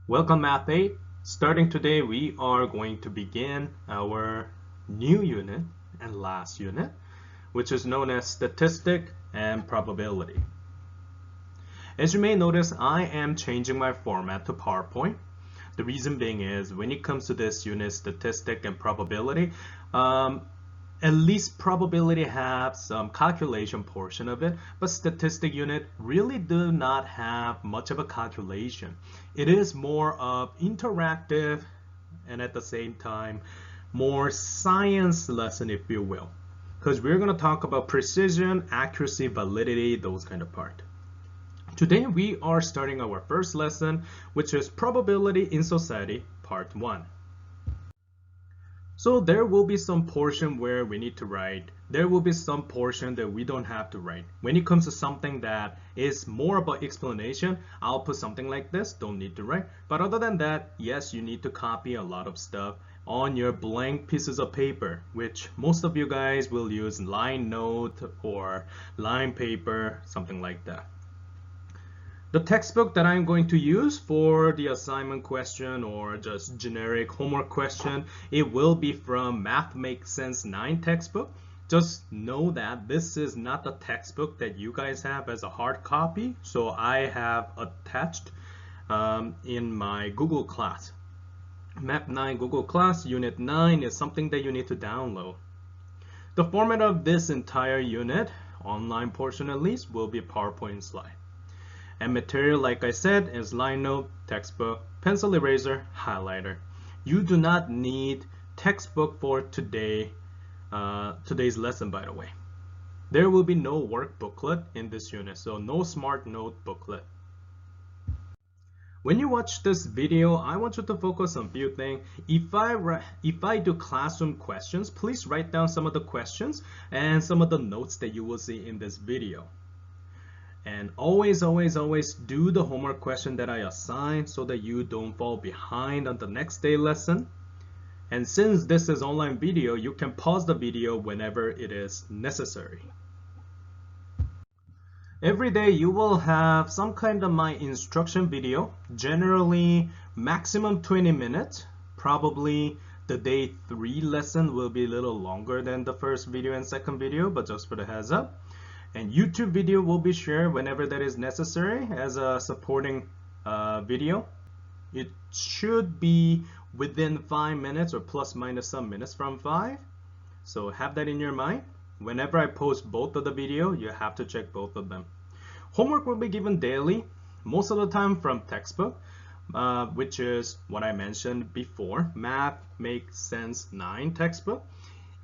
Welcome Math 8. Starting today, we are going to begin our new unit and last unit, which is known as Statistic and Probability. As you may notice, I am changing my format to PowerPoint. The reason being is when it comes to this unit, Statistic and Probability, at least probability has some calculation portion of it, but statistic unit really do not have much of a calculation. It is more of interactive and at the same time more science lesson, if you will, because we're going to talk about precision, accuracy, validity, those kind of part. Today we are starting our first lesson, which is Probability in Society, Part 1. So there will be some portion where we need to write. There will be some portion that we don't have to write. When it comes to something that is more about explanation, I'll put something like this, don't need to write. But other than that, yes, you need to copy a lot of stuff on your blank pieces of paper, which most of you guys will use line note or line paper, something like that. The textbook that I'm going to use for the assignment question or just generic homework question, it will be from Math Makes Sense 9 textbook. Just know that this is not the textbook that you guys have as a hard copy, so I have attached in my Google class. Math 9 Google class, Unit 9 is something that you need to download. The format of this entire unit, online portion at least, will be PowerPoint slide. And material, like I said, is line note, textbook, pencil eraser, highlighter. You do not need textbook for today's lesson, by the way. There will be no work booklet in this unit, so no smart note booklet. When you watch this video, I want you to focus on a few things. If I do classroom questions, please write down some of the questions and some of the notes that you will see in this video. And always do the homework question that I assign so that you don't fall behind on the next day lesson. And since this is online video, you can pause the video whenever it is necessary. Every day you will have some kind of my instruction video, generally maximum 20 minutes. Probably the day 3 lesson will be a little longer than the first video and second video, but just for the heads up. And YouTube video will be shared whenever that is necessary as a supporting video. It should be within 5 minutes or plus minus some minutes from 5. So have that in your mind. Whenever I post both of the video, you have to check both of them. Homework will be given daily, most of the time from textbook, which is what I mentioned before, Math Makes Sense 9 textbook.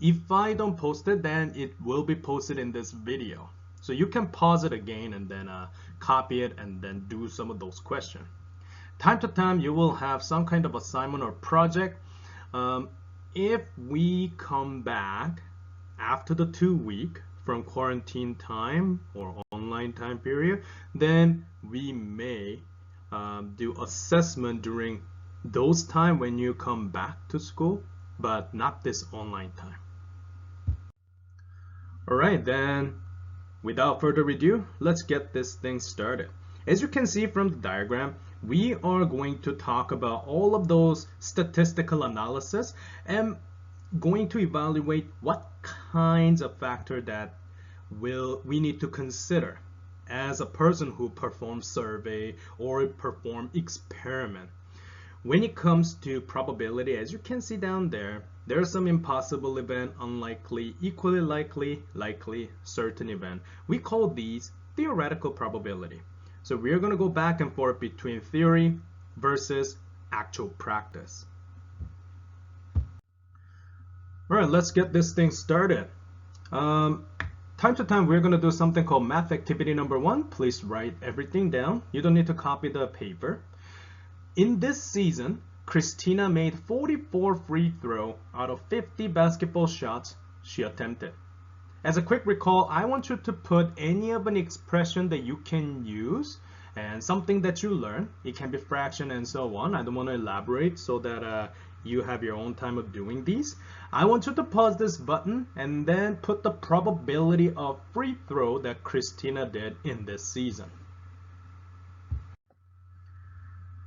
If I don't post it, then it will be posted in this video. So you can pause it again and then copy it and then do some of those questions. Time to time, you will have some kind of assignment or project. If we come back after the 2 week from quarantine time or online time period, then we may do assessment during those time when you come back to school, but not this online time. Alright, then without further ado, let's get this thing started. As you can see from the diagram, we are going to talk about all of those statistical analysis and going to evaluate what kinds of factor that we need to consider as a person who performs survey or perform experiment. When it comes to probability, as you can see down there, there are some impossible event, unlikely, equally likely, likely, certain event. We call these theoretical probability. So we're going to go back and forth between theory versus actual practice. All right, let's get this thing started. Time to time, we're going to do something called math activity number 1. Please write everything down. You don't need to copy the paper. In this season, Christina made 44 free throws out of 50 basketball shots she attempted. As a quick recall, I want you to put any of an expression that you can use and something that you learn. It can be fraction and so on. I don't want to elaborate so that you have your own time of doing these. I want you to pause this button and then put the probability of free throw that Christina did in this season.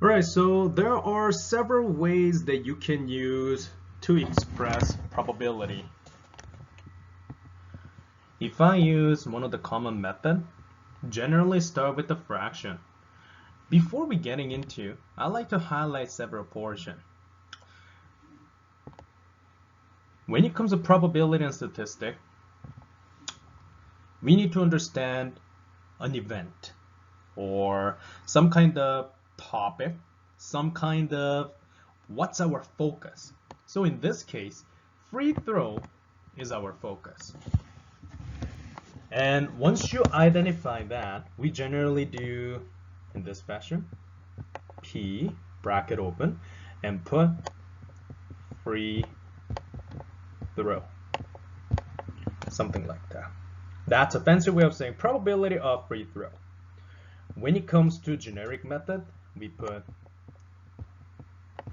Alright, so there are several ways that you can use to express probability. If I use one of the common method, generally start with the fraction. Before we getting into, I like to highlight several portions. When it comes to probability and statistic, we need to understand an event or some kind of topic, some kind of what's our focus. So in this case, free throw is our focus. And once you identify that, we generally do in this fashion, P bracket open and put free throw, something like that. That's a fancy way of saying probability of free throw. When it comes to generic method, we put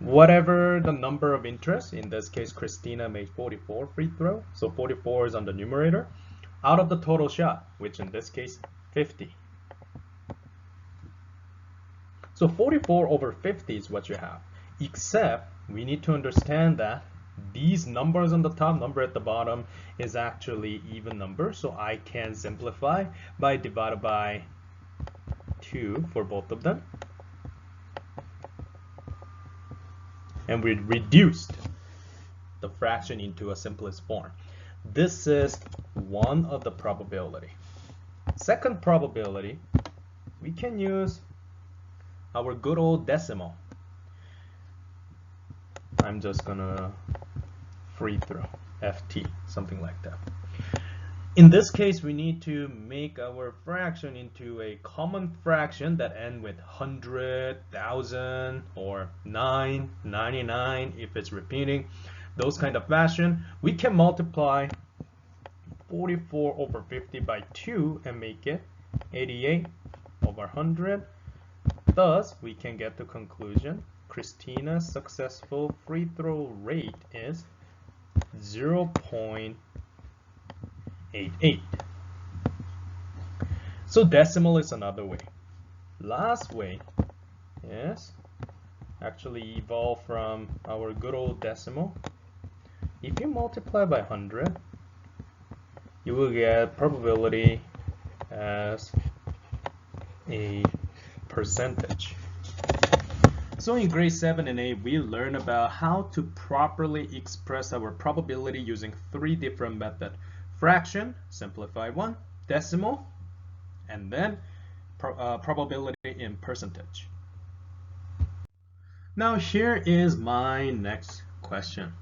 whatever the number of interest. In this case, Christina made 44 free throw, so 44 is on the numerator, out of the total shot, which in this case, 50. So 44 over 50 is what you have, except we need to understand that these numbers on the top, number at the bottom, is actually even number, so I can simplify by divided by 2 for both of them. And we reduced the fraction into a simplest form. This is one of the probability. Second probability, we can use our good old decimal. I'm just gonna free throw, FT, something like that. In this case, we need to make our fraction into a common fraction that ends with 100, 1000, or 9, 99 if it's repeating. Those kind of fashion. We can multiply 44 over 50 by 2 and make it 88 over 100. Thus, we can get the conclusion Christina's successful free throw rate is 0.88. So decimal is another way. Last way is actually evolved from our good old decimal. If you multiply by 100, you will get probability as a percentage. So in grade 7 and 8, we learn about how to properly express our probability using 3 different methods. Fraction, simplify one, decimal, and then probability in percentage. Now here is my next question.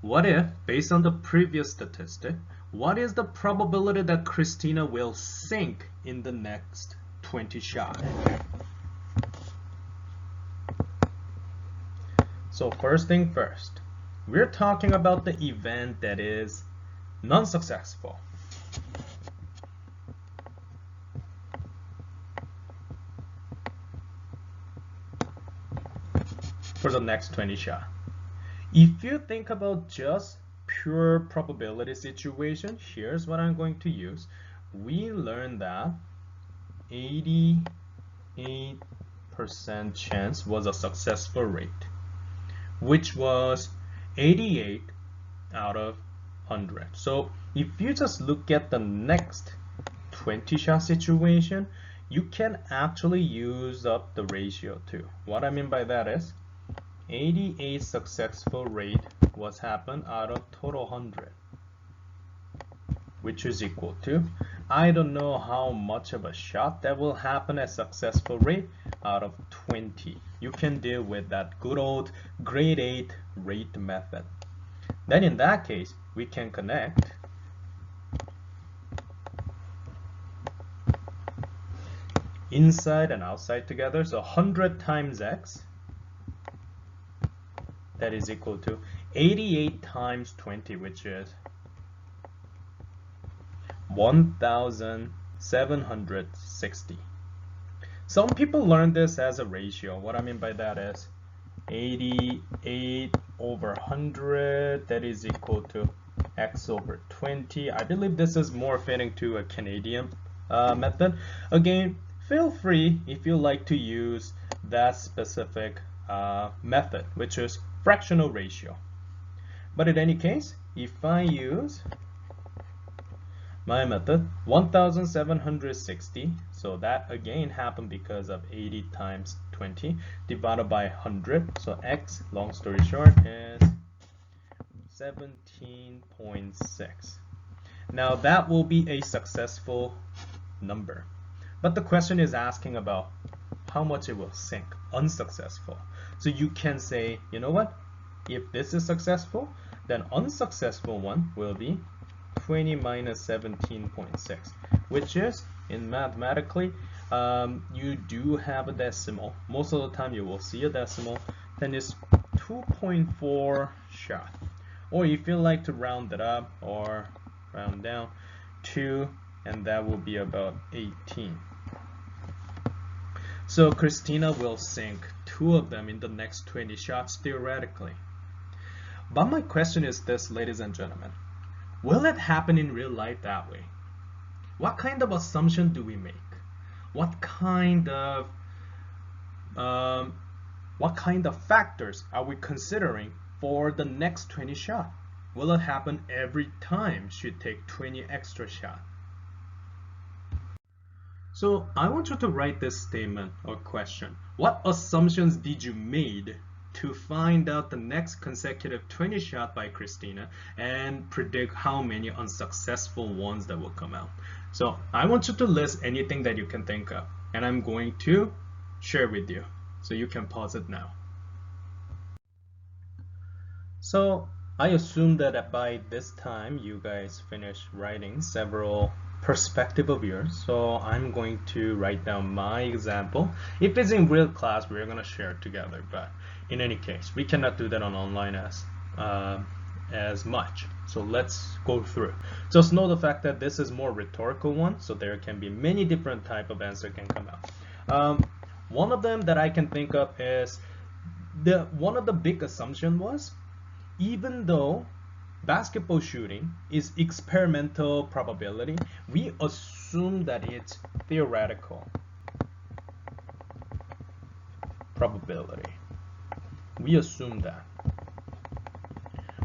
What if, based on the previous statistic, what is the probability that Christina will sink in the next 20 shots? So first thing first, we're talking about the event that is non-successful. For the next 20 shots. If you think about just pure probability situation, here's what I'm going to use. We learned that 88% chance was a successful rate, which was 88 out of 100. So if you just look at the next 20 shot situation, you can actually use up the ratio too. What I mean by that is 88 successful rate was happened out of total 100, which is equal to, I don't know how much of a shot that will happen as successful rate out of 20. You can deal with that good old grade 8 rate method. Then in that case, we can connect inside and outside together. So 100 times x, that is equal to 88 times 20, which is 1760. Some people learn this as a ratio. What I mean by that is 88 over 100, that is equal to x over 20. I believe this is more fitting to a Canadian method. Again, feel free if you like to use that specific method, which is fractional ratio. But in any case, if I use my method 1760, so that again happened because of 80 times 20 divided by 100, so x, long story short, is 17.6. Now that will be a successful number, but the question is asking about how much it will sink, unsuccessful. So you can say, you know what, if this is successful, then unsuccessful one will be 20 minus 17.6, which is, in mathematically, you do have a decimal. Most of the time you will see a decimal, then it's 2.4 sha. Or if you like to round it up or round down, 2, and that will be about 18. So Christina will sink 2 of them in the next 20 shots theoretically. But my question is this, ladies and gentlemen. Will it happen in real life that way? What kind of assumption do we make? What kind of factors are we considering for the next 20 shots? Will it happen every time should take 20 extra shots? So I want you to write this statement or question. What assumptions did you make to find out the next consecutive 20 shot by Christina and predict how many unsuccessful ones that will come out? So I want you to list anything that you can think of, and I'm going to share with you. So you can pause it now. So I assume that by this time you guys finished writing several perspective of yours. So I'm going to write down my example. If it's in real class, we're going to share it together. But in any case, we cannot do that on online as much. So let's go through. Just know the fact that this is more rhetorical one. So there can be many different type of answer can come out. One of them that I can think of is one of the big assumption was, even though basketball shooting is experimental probability, we assume that it's theoretical probability. We assume that.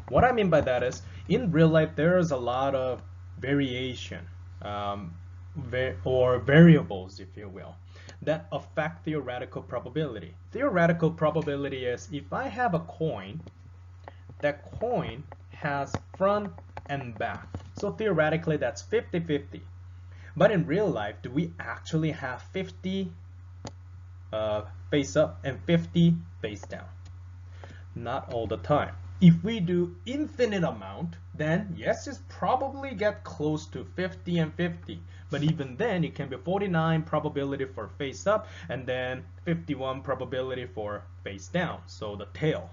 What I mean by that is, in real life, there is a lot of variation or variables, if you will, that affect theoretical probability. Theoretical probability is, if I have a coin, that coin has front and back. So theoretically, that's 50-50. But in real life, do we actually have 50 face up and 50 face down? Not all the time. If we do infinite amount, then yes, it's probably get close to 50 and 50. But even then, it can be 49 probability for face up and then 51 probability for face down. So the tail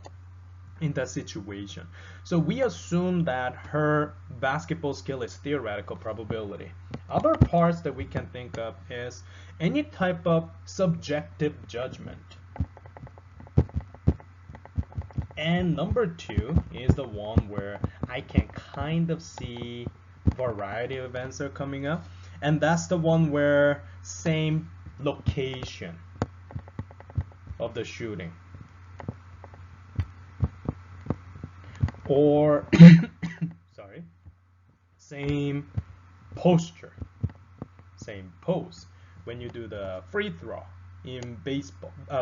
in that situation. So we assume that her basketball skill is theoretical probability. Other parts that we can think of is any type of subjective judgment. And number 2 is the one where I can kind of see variety of answer coming up, and that's the one where same location of the shooting, or sorry, same posture, same pose when you do the free throw in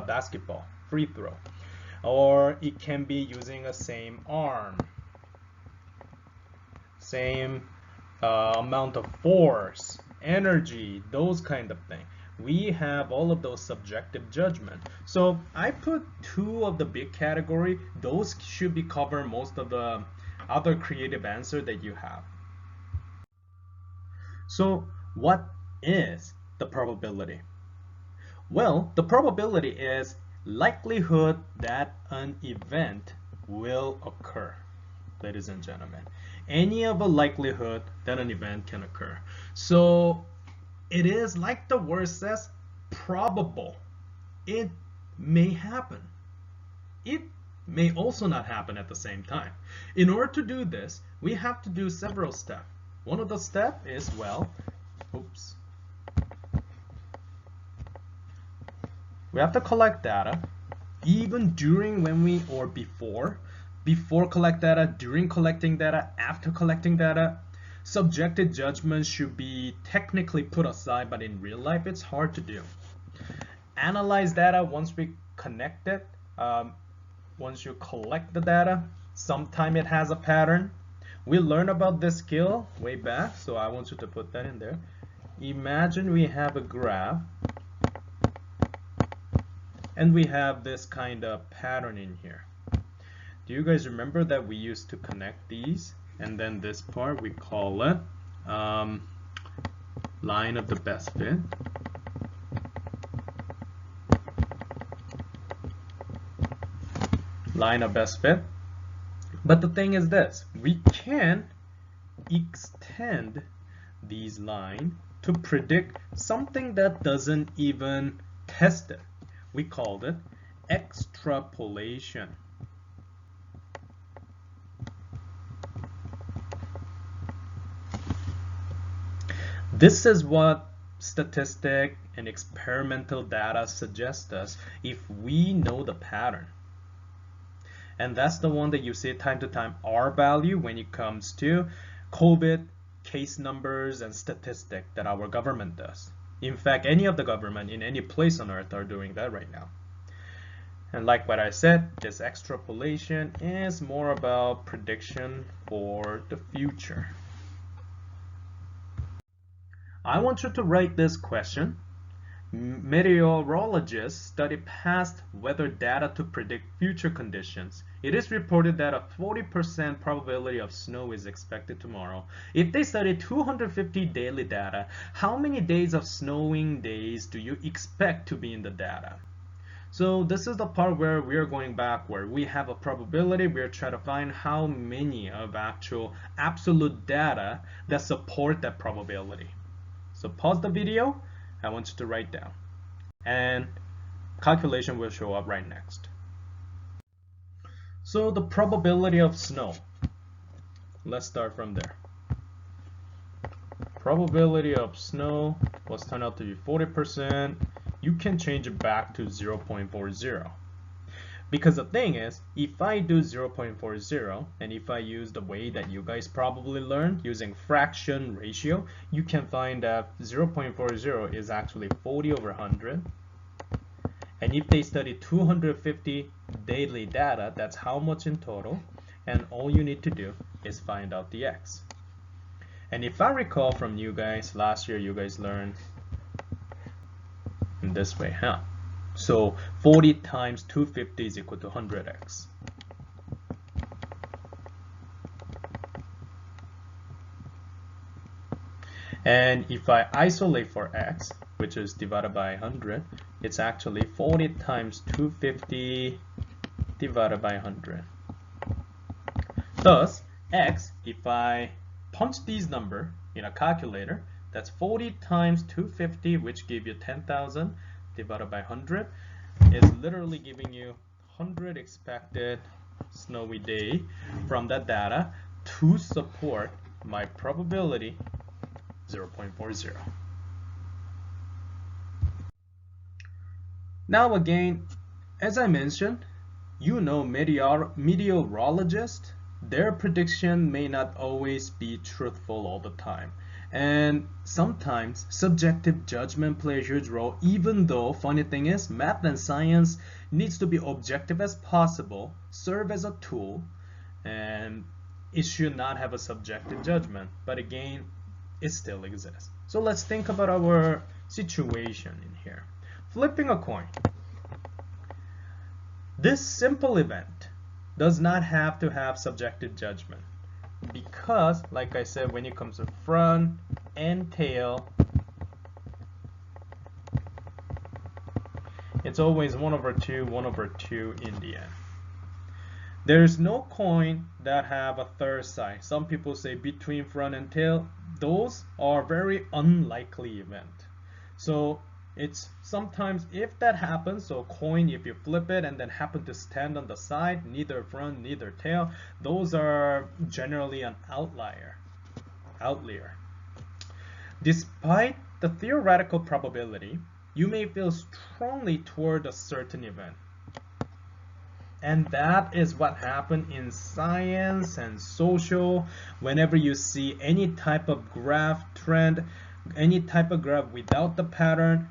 basketball free throw, or it can be using a same arm, same amount of force, energy, those kind of thing. We have all of those subjective judgment. So I put 2 of the big category. Those should be cover most of the other creative answer that you have. So what is the probability? Well, the probability is likelihood that an event will occur, ladies and gentlemen. Any of a likelihood that an event can occur. So it is, like the word says, probable. It may happen. It may also not happen at the same time. In order to do this, we have to do several steps. One of the steps is, well, oops. We have to collect data even during when we or before collect data, during collecting data, after collecting data. Subjective judgment should be technically put aside, but in real life it's hard to do. Analyze data once we connect it. Once you collect the data, sometime it has a pattern. We learned about this skill way back, so I want you to put that in there. Imagine we have a graph and we have this kind of pattern in here. Do you guys remember that we used to connect these, and then this part we call it line of the best fit. Line of best fit. But the thing is this, we can extend these lines to predict something that doesn't even test it. We called it extrapolation. This is what statistic and experimental data suggest us if we know the pattern. And that's the one that you see time to time, R value, when it comes to COVID case numbers and statistic that our government does. In fact, any of the government in any place on earth are doing that right now. And like what I said, this extrapolation is more about prediction for the future. I want you to write this question. Meteorologists study past weather data to predict future conditions. It is reported that a 40% probability of snow is expected tomorrow. If they study 250 daily data, how many days of snowing days do you expect to be in the data? So this is the part where we are going backward. We have a probability. We are trying to find how many of actual absolute data that support that probability. So pause the video. I want you to write down, and calculation will show up right next. So the probability of snow, let's start from there. Probability of snow was turned out to be 40%. You can change it back to 0.40. Because the thing is, if I do 0.40 and if I use the way that you guys probably learned using fraction ratio, you can find that 0.40 is actually 40 over 100. And if they study 250 daily data, that's how much in total. And all you need to do is find out the x. And if I recall from you guys, last year you guys learned in this way, huh? So 40 times 250 is equal to 100x. And if I isolate for x, which is divided by 100, it's actually 40 times 250 divided by 100. Thus, x, if I punch these numbers in a calculator, that's 40 times 250, which give you 10,000. Divided by 100 is literally giving you 100 expected snowy day from that data to support my probability 0.40. Now again, as I mentioned, you know, meteorologists, their prediction may not always be truthful all the time. And sometimes subjective judgment plays a huge role, even though, funny thing is, math and science needs to be objective as possible, serve as a tool, and it should not have a subjective judgment. But again, it still exists. So let's think about our situation in here. Flipping a coin. This simple event does not have to have subjective judgment. Because, like I said, when it comes to front and tail, it's always 1/2, 1/2 in the end. There's no coin that have a third side. Some people say between front and tail. Those are very unlikely event. So it's sometimes if that happens, so coin, if you flip it and then happen to stand on the side, neither front, neither tail, those are generally an outlier. Despite the theoretical probability, you may feel strongly toward a certain event. And that is what happened in science and social. Whenever you see any type of graph trend, any type of graph without the pattern,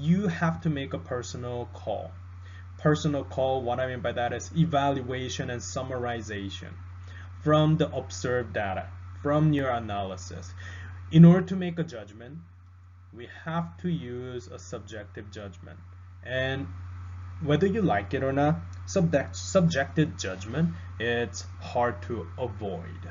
you have to make a personal call. Personal call, what I mean by that is evaluation and summarization from the observed data, from your analysis. In order to make a judgment, we have to use a subjective judgment. And whether you like it or not, subjective judgment, it's hard to avoid.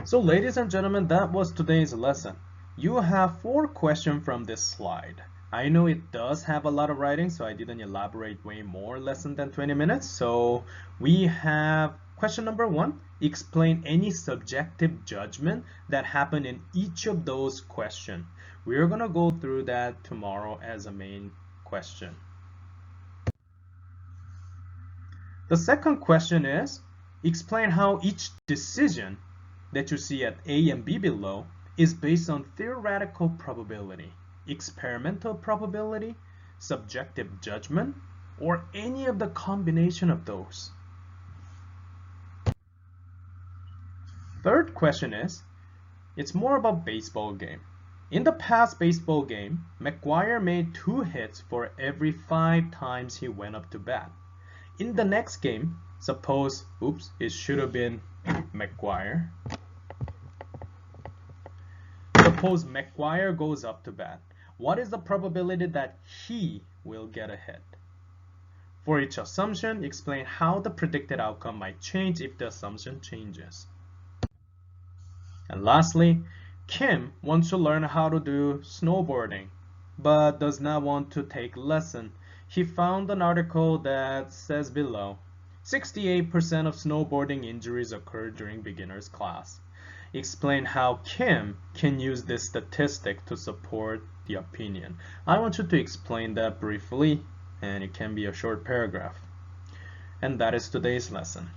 So ladies and gentlemen, that was today's lesson. You have 4 questions from this slide. I know it does have a lot of writing, so I didn't elaborate way more, less than 20 minutes. So we have question number 1, explain any subjective judgment that happened in each of those questions. We're gonna go through that tomorrow as a main question. The second question is, explain how each decision that you see at A and B below is based on theoretical probability, experimental probability, subjective judgment, or any of the combination of those. Third question is, it's more about baseball game. In the past baseball game, McGwire made 2 hits for every 5 times he went up to bat. In the next game, suppose, it should have been McGwire. Suppose McGwire goes up to bat. What is the probability that he will get a hit? For each assumption, explain how the predicted outcome might change if the assumption changes. And lastly, Kim wants to learn how to do snowboarding, but does not want to take lesson. He found an article that says below, 68% of snowboarding injuries occur during beginner's class. Explain how Kim can use this statistic to support the opinion. I want you to explain that briefly, and it can be a short paragraph. And that is today's lesson.